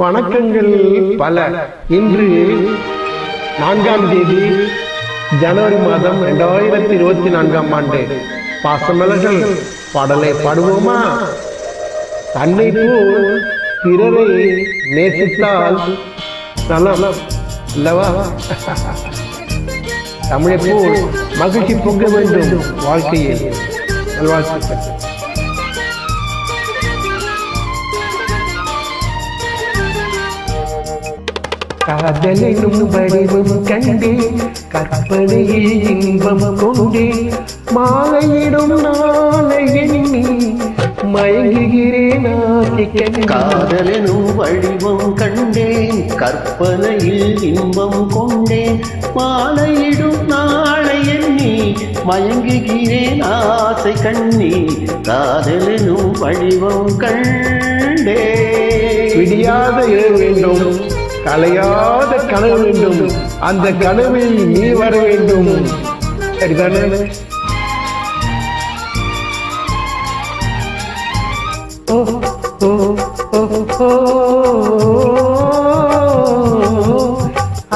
வணக்கங்கள் பல. இன்று 4ஆம் தேதி ஜனவரி மாதம் 2024ஆம் ஆண்டு. பாசமலர்கள் பாடலை பாடுவோமா? தன்னை போல் பிறரை நேசித்தால் நலம் அல்லவா? தமிழை போல் மகிழ்ச்சி பொங்க வேண்டும் வாழ்க்கையில். நல்வாழ்த்துக்கள். காதலினும் வடிவம் கண்டே கற்பனையில் இன்பம் கொண்டே மாலையிடும் நாளை எண்ணி மயங்குகிறேன். காதலினும் வடிவம் கண்டேன் கற்பனையில் இன்பம் கொண்டேன் மாலையிடும் நாளை எண்ணி மயங்குகிறேன் ஆசை கண்ணி. காதலினும் வடிவம் கண்டே விடியாத இரவு வேண்டும், கலையாத கனவு வேண்டும், அந்த கனவில் நீ வர வேண்டும். சரிதானே? ஓ ஓ ஓ ஓ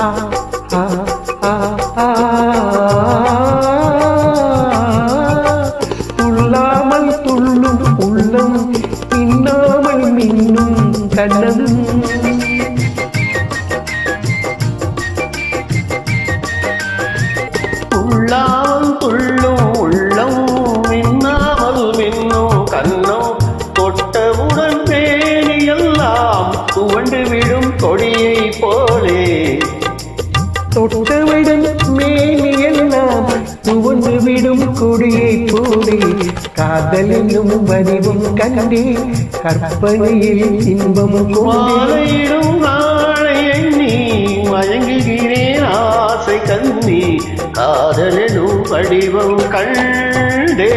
ஆ ஆ ஆ ஆ துள்ளாமல் துள்ளும் உள்ளம் மின்னாமல் மின்னும் கண்ணம். உள்ளாமல் துள்ளும் உள்ளம் மின்னாமல் மின்னும் கண்ணம். தொட்டவுடன் பேணியெல்லாம் துவண்டு விடும் கொடியை போலே. தொட்டவுடன் மேனியெல்லாம் துவண்டு விடும் கொடியை போலே. காதலினும் வடிவம் கண்டே கற்பனையில் இன்பம் மாலையிடும் நாளை எண்ணி மயங்குகிறேன் ஆசை கண்ணி. காதலினும் வடிவம் கண்டே.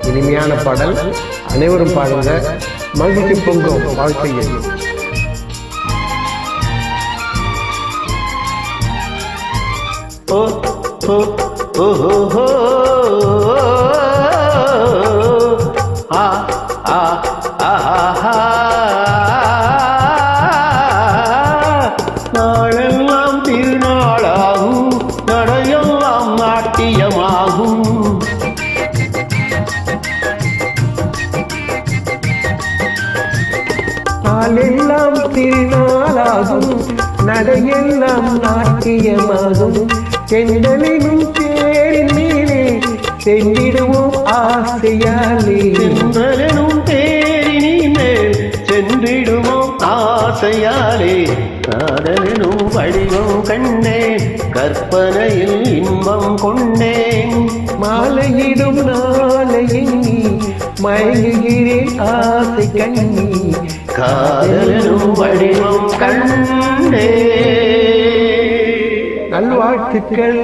இனிமையான பாடல். அனைவரும் பாடுங்க. மகிழ்ச்சி பொங்கும் வாழ்க்கையில். ஓ ஓ ஓ ஓ ஆ ஆ ஆ நாளெல்லாம் திருநாளாகும் நடையெல்லாம் நாட்டியமாகும். நாளெல்லாம் திருநாளாகும் நடையெல்லாம் நாட்டியமாகும். செந்தலினும் தேரின் மேலே சென்றிடுவோம் ஆசையாலே. செந்தலனும் தேரின் மேல் சென்றிடுவோம் ஆசையாலே. காதலினும் வடிவம் கண்டேன் கற்பனையில் இன்பம் கொண்டேன். மாலையிடும் நாளை எண்ணி மயங்குகிறேன் ஆசை கண்ணி. காதலினும் வடிவம் கண்டே. நல்வாழ்த்துக்கள்.